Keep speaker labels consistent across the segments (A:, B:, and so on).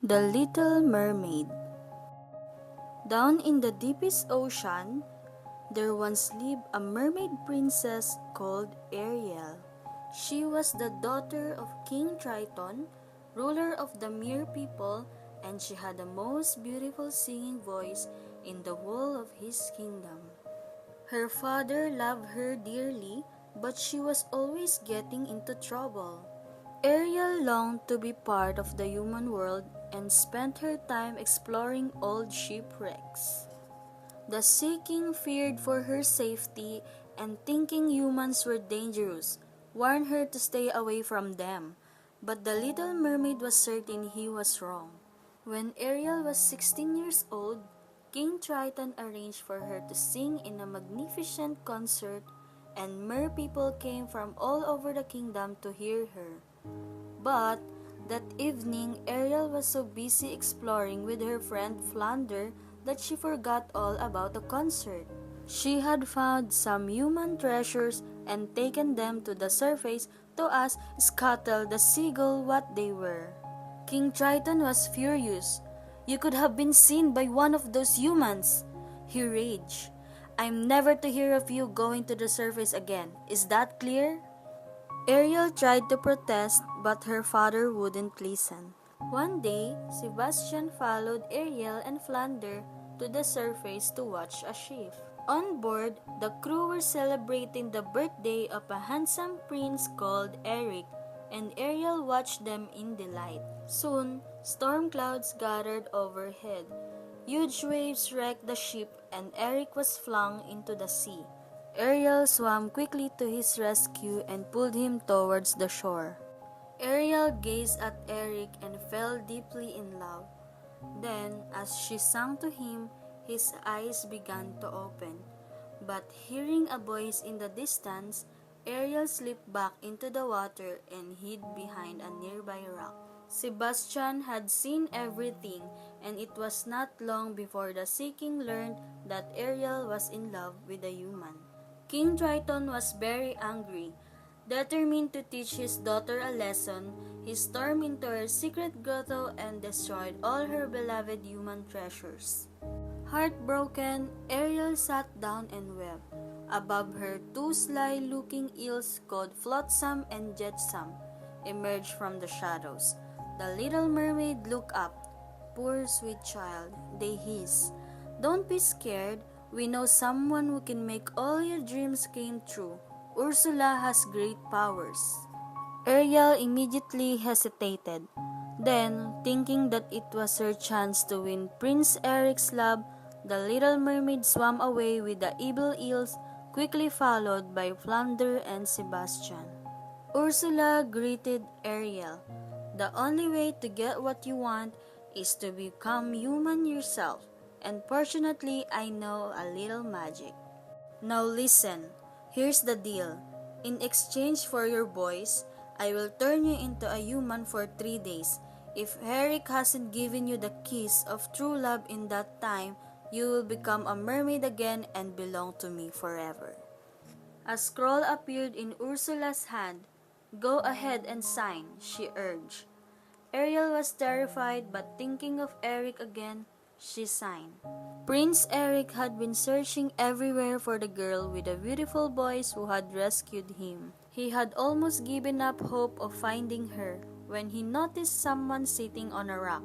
A: The Little Mermaid. Down in the deepest ocean, there once lived a mermaid princess called Ariel. She was the daughter of King Triton, ruler of the Mere people, and she had the most beautiful singing voice in the whole of his kingdom. Her father loved her dearly, but she was always getting into trouble. Ariel longed to be part of the human world and spent her time exploring old shipwrecks. The Sea King feared for her safety and thinking humans were dangerous, warned her to stay away from them. But the little mermaid was certain he was wrong. When Ariel was 16 years old, King Triton arranged for her to sing in a magnificent concert, and mer people came from all over the kingdom to hear her. But that evening, Ariel was so busy exploring with her friend Flounder that she forgot all about the concert. She had found some human treasures and taken them to the surface to ask Scuttle the seagull what they were. King Triton was furious. "You could have been seen by one of those humans," he raged. "I'm never to hear of you going to the surface again. Is that clear?" Ariel tried to protest, but her father wouldn't listen. One day, Sebastian followed Ariel and Flounder to the surface to watch a ship. On board, the crew were celebrating the birthday of a handsome prince called Eric, and Ariel watched them in delight. Soon, storm clouds gathered overhead. Huge waves wrecked the ship, and Eric was flung into the sea. Ariel swam quickly to his rescue and pulled him towards the shore. Ariel gazed at Eric and fell deeply in love. Then, as she sang to him, his eyes began to open. But hearing a voice in the distance, Ariel slipped back into the water and hid behind a nearby rock. Sebastian had seen everything, and it was not long before the Sea King learned that Ariel was in love with a human. King Triton was very angry. Determined to teach his daughter a lesson, he stormed into her secret grotto and destroyed all her beloved human treasures. Heartbroken, Ariel sat down and wept. Above her, two sly-looking eels called Flotsam and Jetsam emerged from the shadows. The little mermaid looked up. "Poor sweet child," they hissed. "Don't be scared. We know someone who can make all your dreams come true. Ursula has great powers." Ariel immediately hesitated. Then, thinking that it was her chance to win Prince Eric's love, the little mermaid swam away with the evil eels, quickly followed by Flounder and Sebastian. Ursula greeted Ariel. "The only way to get what you want is to become human yourself. And fortunately, I know a little magic. Now listen, here's the deal. In exchange for your voice, I will turn you into a human for 3 days. If Eric hasn't given you the kiss of true love in that time, you will become a mermaid again and belong to me forever." A scroll appeared in Ursula's hand. "Go ahead and sign," she urged. Ariel was terrified, but thinking of Eric again, she signed. Prince Eric had been searching everywhere for the girl with the beautiful voice who had rescued him. He had almost given up hope of finding her when he noticed someone sitting on a rock.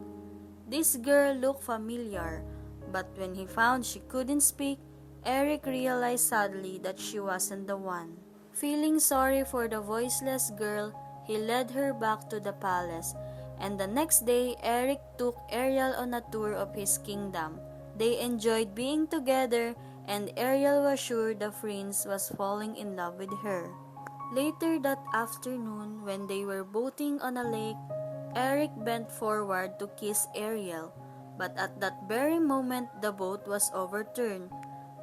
A: This girl looked familiar, but when he found she couldn't speak, Eric realized sadly that she wasn't the one. Feeling sorry for the voiceless girl, he led her back to the palace. And the next day, Eric took Ariel on a tour of his kingdom. They enjoyed being together, and Ariel was sure the prince was falling in love with her. Later that afternoon, when they were boating on a lake, Eric bent forward to kiss Ariel, but at that very moment the boat was overturned.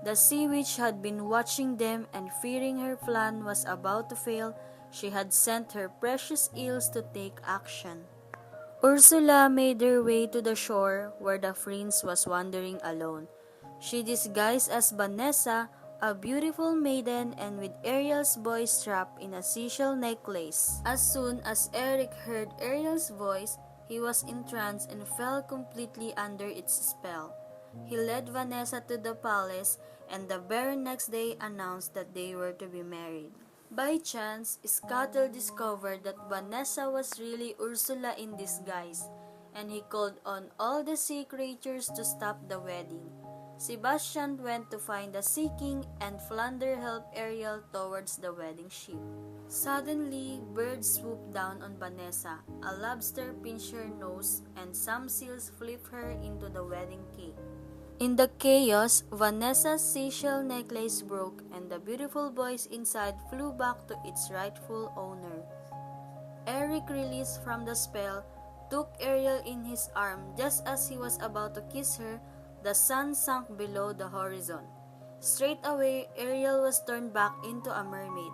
A: The sea witch had been watching them, and fearing her plan was about to fail, she had sent her precious eels to take action. Ursula made her way to the shore where the prince was wandering alone. She disguised as Vanessa, a beautiful maiden, and with Ariel's voice wrapped in a seashell necklace. As soon as Eric heard Ariel's voice, He was entranced and fell completely under its spell. He led Vanessa to the palace, and the very next day announced that they were to be married. By chance, Scuttle discovered that Vanessa was really Ursula in disguise, and he called on all the sea creatures to stop the wedding. Sebastian went to find the Sea King, and Flounder helped Ariel towards the wedding ship. Suddenly, birds swooped down on Vanessa. A lobster pinched her nose, and some seals flipped her into the wedding cake. In the chaos, Vanessa's seashell necklace broke, and the beautiful voice inside flew back to its rightful owner. Eric, released from the spell, took Ariel in his arm. Just as he was about to kiss her, the sun sank below the horizon. Straight away, Ariel was turned back into a mermaid.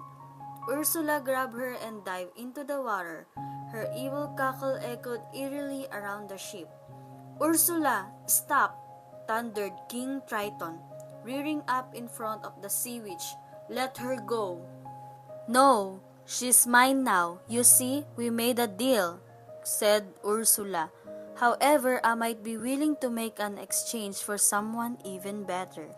A: Ursula grabbed her and dived into the water. Her evil cackle echoed eerily around the ship. "Ursula, stop!" thundered King Triton, rearing up in front of the sea witch. "Let her go." "No, she's mine now. You see, we made a deal," said Ursula. "However, I might be willing to make an exchange for someone even better."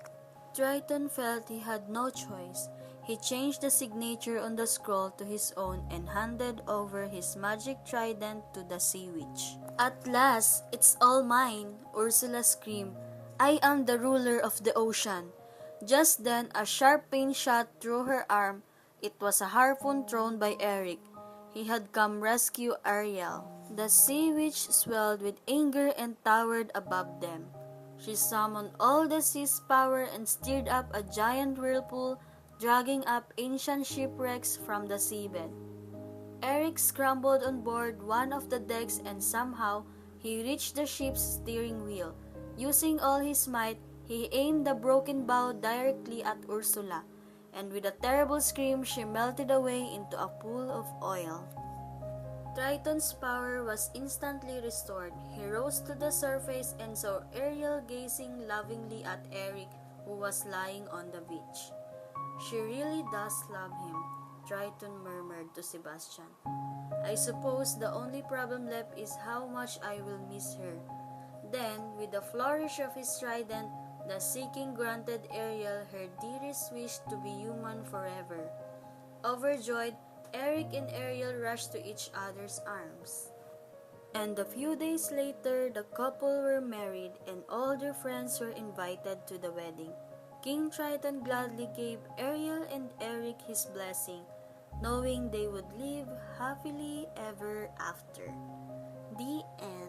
A: Triton felt he had no choice. He changed the signature on the scroll to his own and handed over his magic trident to the sea witch. "At last, it's all mine," Ursula screamed. "I am the ruler of the ocean." Just then, a sharp pain shot through her arm. It was a harpoon thrown by Eric. He had come rescue Ariel. The sea witch swelled with anger and towered above them. She summoned all the sea's power and stirred up a giant whirlpool, dragging up ancient shipwrecks from the seabed. Eric scrambled on board one of the decks, and somehow he reached the ship's steering wheel. Using all his might, he aimed the broken bow directly at Ursula, and with a terrible scream she melted away into a pool of oil. Triton's power was instantly restored. He rose to the surface and saw Ariel gazing lovingly at Eric, who was lying on the beach. "She really does love him," Triton murmured to Sebastian. "I suppose the only problem left is how much I will miss her." Then, with a flourish of his trident, the Sea King granted Ariel her dearest wish to be human forever. Overjoyed, Eric and Ariel rushed to each other's arms. And a few days later, the couple were married and all their friends were invited to the wedding. King Triton gladly gave Ariel and Eric his blessing, knowing they would live happily ever after. The end.